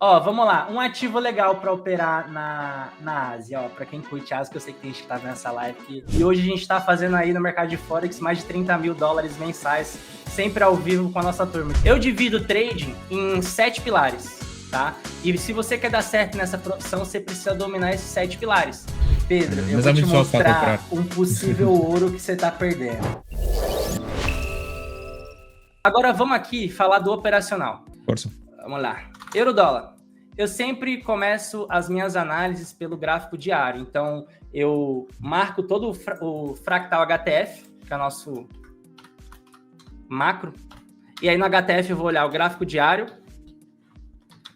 Ó, vamos lá. Um ativo legal para operar na Ásia, ó, para quem curte Ásia, que eu sei que tem gente que tá vendo essa live aqui. E hoje a gente tá fazendo aí no mercado de Forex mais de 30 mil dólares mensais, sempre ao vivo com a nossa turma. Eu divido o trading em 7 pilares, tá? E se você quer dar certo nessa profissão, você precisa dominar esses 7 pilares. Pedro, eu vou te mostrar um possível ouro que você tá perdendo. Agora vamos aqui falar do operacional. Força. Vamos lá. Euro-dólar. Eu sempre começo as minhas análises pelo gráfico diário. Então, eu marco todo o fractal HTF, que é o nosso macro. E aí no HTF eu vou olhar o gráfico diário,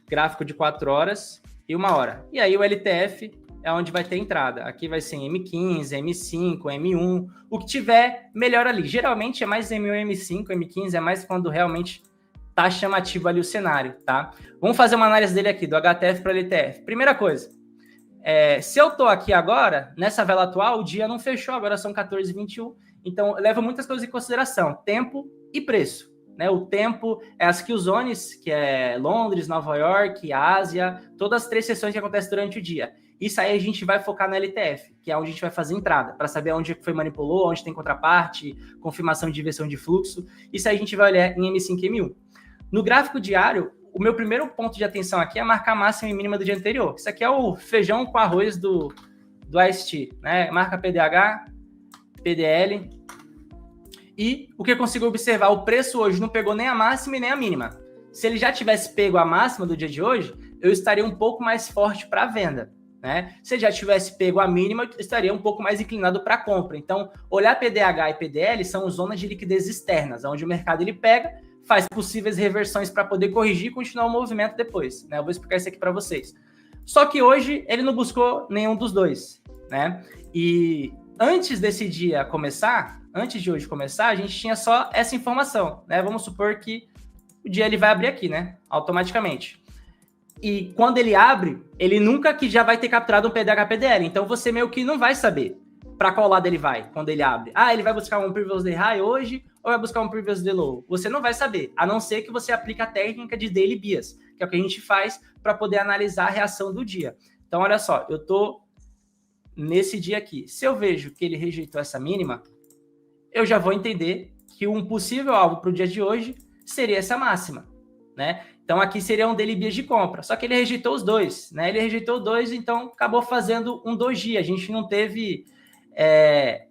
gráfico de 4 horas e 1 hora. E aí o LTF é onde vai ter entrada. Aqui vai ser M15, M5, M1, o que tiver melhor ali. Geralmente é mais M1, M5, M15 é mais quando realmente tá chamativo ali o cenário, tá? Vamos fazer uma análise dele aqui, do HTF para LTF. Primeira coisa, se eu tô aqui agora, nessa vela atual, o dia não fechou, agora são 14h21, então leva muitas coisas em consideração, tempo e preço, né? O tempo é as kill zones, que é Londres, Nova York, Ásia, todas as 3 sessões que acontecem durante o dia. Isso aí a gente vai focar no LTF, que é onde a gente vai fazer entrada, para saber onde foi manipulou, onde tem contraparte, confirmação de inversão de fluxo. Isso aí a gente vai olhar em M5 e M1. No gráfico diário, o meu primeiro ponto de atenção aqui é marcar a máxima e mínima do dia anterior. Isso aqui é o feijão com arroz do IST, né? Marca PDH, PDL. E o que eu consigo observar, o preço hoje não pegou nem a máxima e nem a mínima. Se ele já tivesse pego a máxima do dia de hoje, eu estaria um pouco mais forte para a venda, né? Se ele já tivesse pego a mínima, eu estaria um pouco mais inclinado para a compra. Então, olhar PDH e PDL são zonas de liquidez externas, onde o mercado ele pega, faz possíveis reversões para poder corrigir e continuar o movimento depois, né? Eu vou explicar isso aqui para vocês. Só que hoje ele não buscou nenhum dos dois, né? E antes desse dia começar, antes de hoje começar, a gente tinha só essa informação, né? Vamos supor que o dia ele vai abrir aqui, né? Automaticamente. E quando ele abre, ele nunca que já vai ter capturado um PDH-PDL. Então você meio que não vai saber para qual lado ele vai quando ele abre. Ah, ele vai buscar um Previous Day High hoje ou vai buscar um Previous Day Low? Você não vai saber, a não ser que você aplique a técnica de Daily Bias, que é o que a gente faz para poder analisar a reação do dia. Então, olha só, eu tô nesse dia aqui. Se eu vejo que ele rejeitou essa mínima, eu já vou entender que um possível alvo para o dia de hoje seria essa máxima, né? Então, aqui seria um Daily Bias de compra. Só que ele rejeitou os dois, né? Ele rejeitou dois, então acabou fazendo um doji. A gente não teve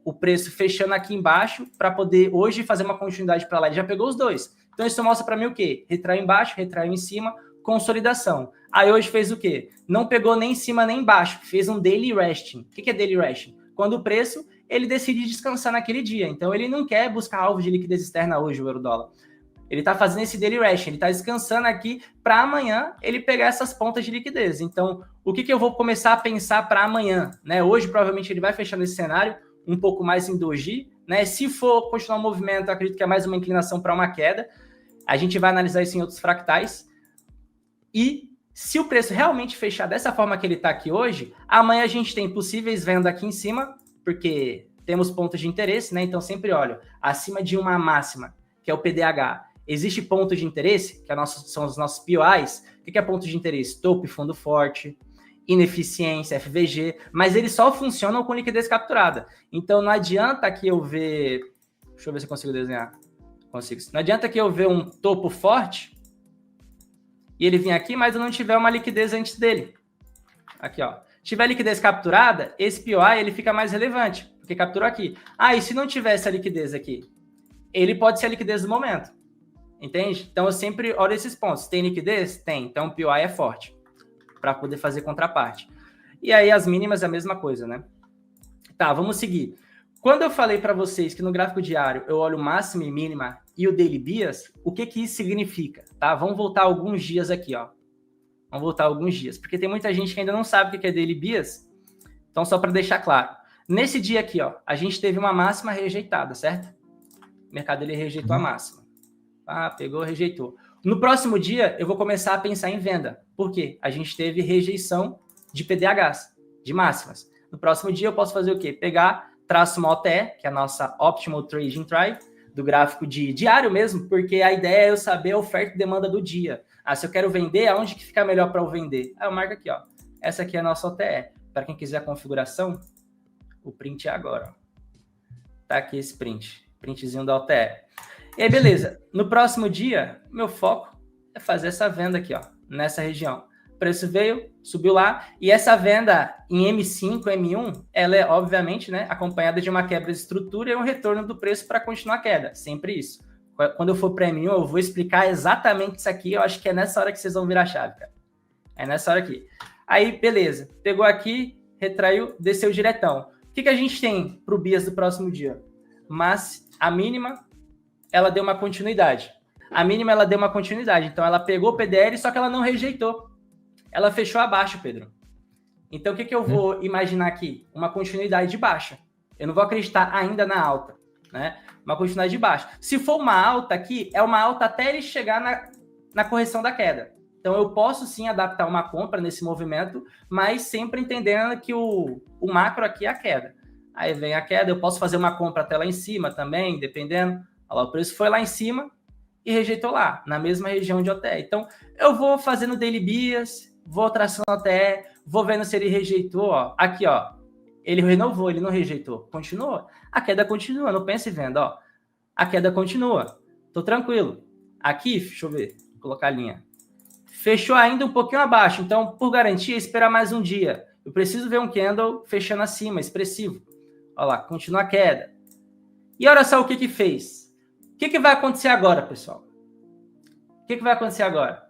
o preço fechando aqui embaixo para poder hoje fazer uma continuidade para lá. Ele já pegou os dois. Então, isso mostra para mim o quê? Retraiu embaixo, retraiu em cima, consolidação. Aí hoje fez o quê? Não pegou nem em cima nem embaixo, fez um Daily Resting. O que é Daily Resting? Quando o preço, ele decide descansar naquele dia. Então, ele não quer buscar alvo de liquidez externa hoje, o euro-dólar. Ele está fazendo esse daily resting, ele está descansando aqui para amanhã ele pegar essas pontas de liquidez. Então, o que eu vou começar a pensar para amanhã? Né? Hoje, provavelmente, ele vai fechar nesse cenário um pouco mais em doji. Né? Se for continuar o movimento, eu acredito que é mais uma inclinação para uma queda. A gente vai analisar isso em outros fractais. E se o preço realmente fechar dessa forma que ele está aqui hoje, amanhã a gente tem possíveis vendas aqui em cima, porque temos pontos de interesse, né? Então, sempre olho acima de uma máxima, que é o PDH. Existe ponto de interesse, que são os nossos POIs. O que é ponto de interesse? Topo e fundo forte, ineficiência, FVG, mas eles só funcionam com liquidez capturada. Então não adianta que eu ver... Deixa eu ver se eu consigo desenhar. Consigo. Não adianta que eu ver um topo forte e ele vir aqui, mas eu não tiver uma liquidez antes dele. Aqui, ó. Se tiver liquidez capturada, esse POI ele fica mais relevante, porque capturou aqui. Ah, e se não tiver essa liquidez aqui? Ele pode ser a liquidez do momento. Entende? Então, eu sempre olho esses pontos. Tem liquidez? Tem. Então, o POI é forte para poder fazer contraparte. E aí, as mínimas é a mesma coisa, né? Tá, vamos seguir. Quando eu falei para vocês que no gráfico diário eu olho máxima e mínima e o Daily Bias, o que isso significa? Tá? Vamos voltar alguns dias aqui, ó. Vamos voltar alguns dias, porque tem muita gente que ainda não sabe o que é Daily Bias. Então, só para deixar claro. Nesse dia aqui, ó, a gente teve uma máxima rejeitada, certo? O mercado ele rejeitou a máxima. Ah, pegou, rejeitou. No próximo dia, eu vou começar a pensar em venda. Por quê? A gente teve rejeição de PDHs, de máximas. No próximo dia, eu posso fazer o quê? Pegar, traço uma OTE, que é a nossa Optimal Trading Tribe, do gráfico de diário mesmo, porque a ideia é eu saber a oferta e demanda do dia. Ah, se eu quero vender, aonde que fica melhor para eu vender? Aí eu marco aqui, ó. Essa aqui é a nossa OTE. Para quem quiser a configuração, o print é agora. Ó. Tá aqui esse printzinho da OTE. E aí, beleza. No próximo dia, meu foco é fazer essa venda aqui, ó, nessa região. O preço veio, subiu lá, e essa venda em M5, M1, ela é, obviamente, né, acompanhada de uma quebra de estrutura e um retorno do preço para continuar a queda. Sempre isso. Quando eu for para M1, eu vou explicar exatamente isso aqui. Eu acho que é nessa hora que vocês vão virar a chave, cara. É nessa hora aqui. Aí, beleza. Pegou aqui, retraiu, desceu diretão. O que a gente tem para o BIAS do próximo dia? Mas a mínima, ela deu uma continuidade. A mínima, ela deu uma continuidade. Então, ela pegou o PDL, só que ela não rejeitou. Ela fechou abaixo, Pedro. Então, o que eu vou imaginar aqui? Uma continuidade de baixa. Eu não vou acreditar ainda na alta, né? Uma continuidade de baixa. Se for uma alta aqui, é uma alta até ele chegar na correção da queda. Então, eu posso sim adaptar uma compra nesse movimento, mas sempre entendendo que o macro aqui é a queda. Aí vem a queda, eu posso fazer uma compra até lá em cima também, dependendo. Olha lá, o preço foi lá em cima e rejeitou lá, na mesma região de OTE. Então, eu vou fazendo daily bias, vou traçando OTE, vou vendo se ele rejeitou. Ó. Aqui, ó, ele renovou, ele não rejeitou. Continuou. A queda continua, não pense em venda. Ó. A queda continua. Tô tranquilo. Aqui, deixa eu ver, vou colocar a linha. Fechou ainda um pouquinho abaixo, então, por garantia, esperar mais um dia. Eu preciso ver um candle fechando acima, expressivo. Olha lá, continua a queda. E olha só o que fez. O que vai acontecer agora, pessoal? O que vai acontecer agora?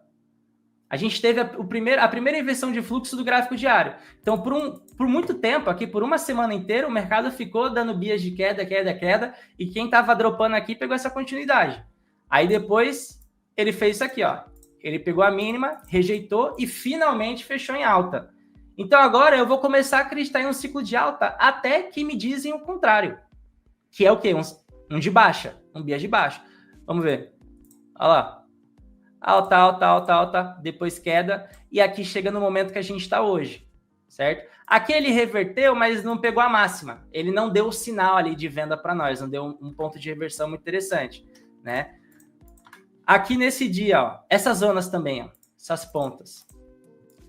A gente teve a primeira inversão de fluxo do gráfico diário. Então, por muito tempo, aqui, por uma semana inteira, o mercado ficou dando bias de queda, queda, queda, e quem estava dropando aqui pegou essa continuidade. Aí depois, ele fez isso aqui, ó. Ele pegou a mínima, rejeitou e finalmente fechou em alta. Então agora eu vou começar a acreditar em um ciclo de alta até que me dizem o contrário. Que é o quê? Um de baixa, um bias de baixa. Vamos ver. Olha lá. Alta, alta, alta, alta, depois queda. E aqui chega no momento que a gente está hoje, certo? Aqui ele reverteu, mas não pegou a máxima. Ele não deu o sinal ali de venda para nós, não deu um ponto de reversão muito interessante, né? Aqui nesse dia, ó, essas zonas também, ó, essas pontas,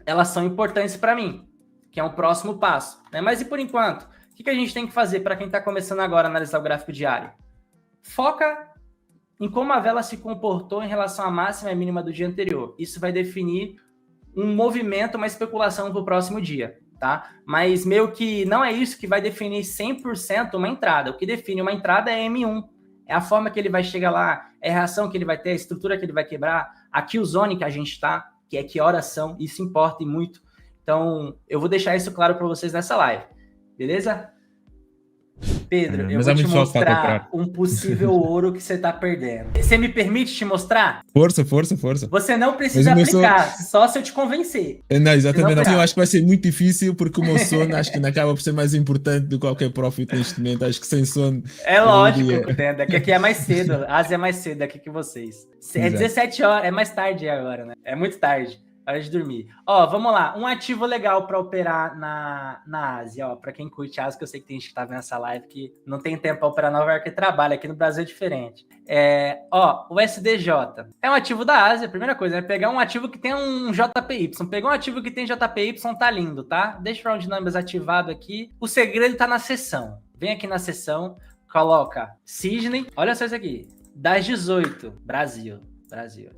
elas são importantes para mim, que é um próximo passo, né? Mas e por enquanto, o que a gente tem que fazer para quem está começando agora a analisar o gráfico diário? Foca em como a vela se comportou em relação à máxima e mínima do dia anterior. Isso vai definir um movimento, uma especulação para o próximo dia, tá? Mas meio que não é isso que vai definir 100% uma entrada. O que define uma entrada é M1. É a forma que ele vai chegar lá, é a reação que ele vai ter, a estrutura que ele vai quebrar, a kill zone que a gente está, que é que horas são, isso importa e muito. Então, eu vou deixar isso claro para vocês nessa live, beleza? Pedro, eu vou te mostrar um possível ouro que você está perdendo. Você me permite te mostrar? Força. Você não precisa aplicar, só se eu te convencer. Não, exatamente. Não. Eu acho que vai ser muito difícil, porque o meu sono acho que não acaba por ser mais importante do que qualquer profit neste momento. Acho que sem sono... É lógico, entenda, que aqui é mais cedo. A Ásia é mais cedo aqui que vocês. É 17 horas, é mais tarde agora, né? É muito tarde. Hora de dormir. Ó, vamos lá. Um ativo legal para operar na Ásia, ó. Para quem curte Ásia, que eu sei que tem gente que tá vendo essa live que não tem tempo para operar na Nova York e trabalha. Aqui no Brasil é diferente. Ó, o SDJ. É um ativo da Ásia, primeira coisa, né? Pegar um ativo que tem um JPY. Pegar um ativo que tem JPY tá lindo, tá? Deixa o Round Numbers ativado aqui. O segredo tá na seção. Vem aqui na seção, coloca Sydney. Olha só isso aqui. Das 18, Brasil,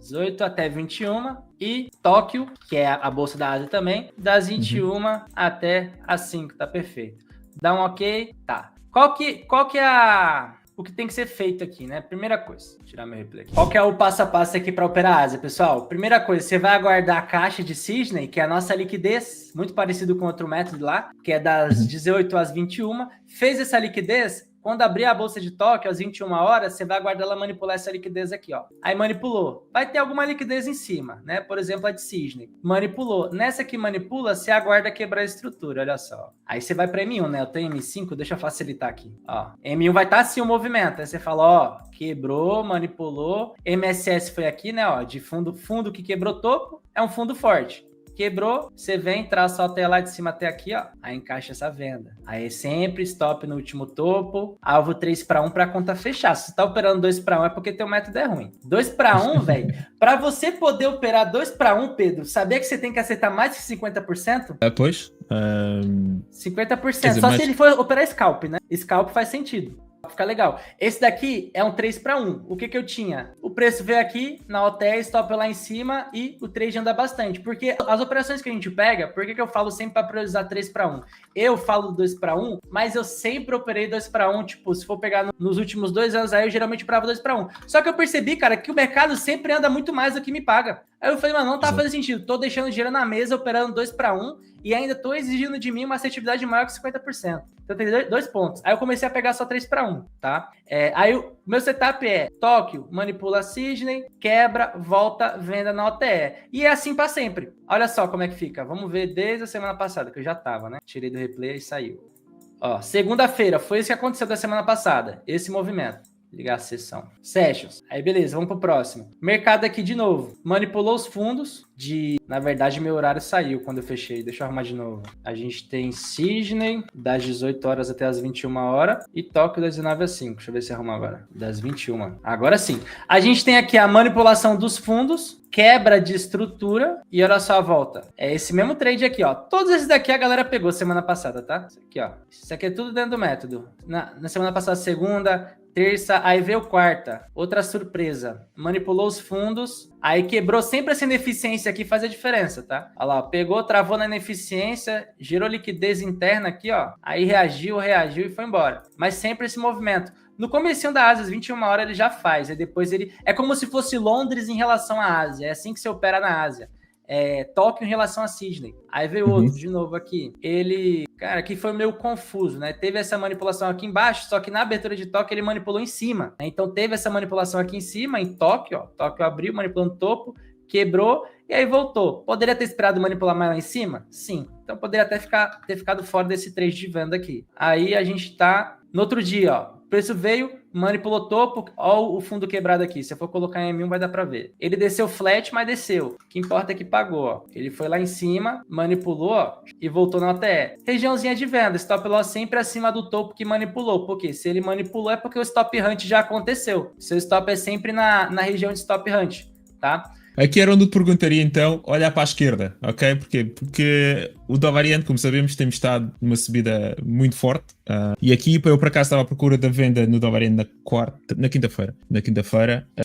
18 até 21, e Tóquio, que é a bolsa da Ásia também, das 21 até as 5, tá perfeito. Dá um ok, tá. Qual que é o que tem que ser feito aqui, né? Primeira coisa, vou tirar meu replay aqui. Qual que é o passo a passo aqui para operar a Ásia, pessoal? Primeira coisa, você vai aguardar a caixa de Sydney, que é a nossa liquidez, muito parecido com outro método lá, que é das 18 às 21. Fez essa liquidez, quando abrir a bolsa de Tóquio às 21 horas, você vai aguardar ela manipular essa liquidez aqui, ó. Aí manipulou. Vai ter alguma liquidez em cima, né? Por exemplo, a de Sydney. Manipulou. Nessa que manipula, você aguarda quebrar a estrutura, olha só. Aí você vai para M1, né? Eu tenho M5, deixa eu facilitar aqui. Ó, M1 vai estar assim o movimento. Aí você fala, ó, quebrou, manipulou. MSS foi aqui, né? Ó, de fundo que quebrou topo, é um fundo forte. Quebrou, você vem, traça a OTE lá de cima até aqui, ó. Aí encaixa essa venda. Aí sempre stop no último topo, alvo 3-1 pra conta fechar. Se você tá operando 2-1 é porque teu método é ruim. 2-1, velho, pra você poder operar 2-1, Pedro, sabia que você tem que acertar mais que 50%? Pois. 50%. Dizer, Só mas... se ele for operar scalp, né? Scalp faz sentido. Fica legal. Esse daqui é um 3-1. O que eu tinha? O preço veio aqui na OTE, stop lá em cima e o trade anda bastante. Porque as operações que a gente pega, por que eu falo sempre para priorizar 3-1? Eu falo 2-1, mas eu sempre operei 2-1. Tipo, se for pegar nos últimos 2 anos aí, eu geralmente operava 2-1. Só que eu percebi, cara, que o mercado sempre anda muito mais do que me paga. Aí eu falei, mano, não tá fazendo sentido. Tô deixando dinheiro na mesa, operando 2-1 e ainda tô exigindo de mim uma assertividade maior que 50%. Então tem 2 pontos. Aí eu comecei a pegar só 3-1, tá? Aí o meu setup é Tóquio, manipula Sydney, quebra, volta, venda na OTE. E é assim para sempre. Olha só como é que fica. Vamos ver desde a semana passada, que eu já tava, né? Tirei do replay e saiu. Ó, segunda-feira, foi isso que aconteceu da semana passada. Esse movimento. Ligar a sessão. Sessions. Aí, beleza, vamos pro próximo. Mercado aqui de novo. Manipulou os fundos de... Na verdade, meu horário saiu quando eu fechei. Deixa eu arrumar de novo. A gente tem Sydney, das 18 horas até as 21 horas. E Tóquio, das 19 às 5. Deixa eu ver se arruma agora. Das 21. Agora sim. A gente tem aqui a manipulação dos fundos. Quebra de estrutura. E olha só a volta. É esse mesmo trade aqui, ó. Todos esses daqui a galera pegou semana passada, tá? Isso aqui, ó. Isso aqui é tudo dentro do método. Na semana passada, segunda... Terça, aí veio quarta, outra surpresa, manipulou os fundos, aí quebrou sempre essa ineficiência aqui, faz a diferença, tá? Olha lá, pegou, travou na ineficiência, gerou liquidez interna aqui, ó, aí reagiu e foi embora. Mas sempre esse movimento. No comecinho da Ásia, às 21 horas, ele já faz, aí depois ele... É como se fosse Londres em relação à Ásia, é assim que se opera na Ásia. Tóquio em relação a Sydney. Aí veio outro de novo aqui. Ele, cara, aqui foi meio confuso, né? Teve essa manipulação aqui embaixo, só que na abertura de Tóquio ele manipulou em cima, né? Então teve essa manipulação aqui em cima, em Tóquio, ó. Tóquio abriu, manipulando topo, quebrou e aí voltou. Poderia ter esperado manipular mais lá em cima? Sim. Então poderia até ter ficado fora desse trade de venda aqui. Aí a gente tá no outro dia, ó. O preço veio, manipulou topo, ó o fundo quebrado aqui. Se eu for colocar em M1 vai dar para ver. Ele desceu flat, mas desceu. O que importa é que pagou, ó. Ele foi lá em cima, manipulou, ó, e voltou na OTE. Regiãozinha de venda, stop loss sempre acima do topo que manipulou. Porque se ele manipulou é porque o stop hunt já aconteceu. Seu stop é sempre na região de stop hunt, tá? Aqui era onde eu te perguntaria então, olhar para a esquerda, ok? Porquê? Porque o dólar variante, como sabemos, tem estado numa subida muito forte. E aqui eu por acaso estava à procura da venda no dólar variante na quinta-feira.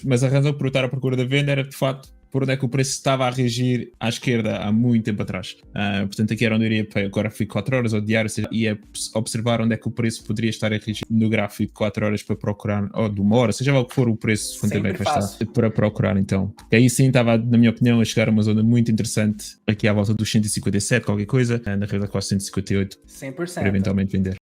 Mas a razão por eu estar à procura da venda era de facto por onde é que o preço estava a reagir à esquerda há muito tempo atrás. Portanto, aqui era onde eu iria para o gráfico 4 horas ou diário, ou seja, ia observar onde é que o preço poderia estar a reagir no gráfico 4 horas para procurar, ou de uma hora, seja lá o que for o preço, quanto tempo é que vai estar, para procurar então. E aí sim estava, na minha opinião, a chegar a uma zona muito interessante, aqui à volta dos 157, qualquer coisa, na realidade quase 158, 100%. para eventualmente vender.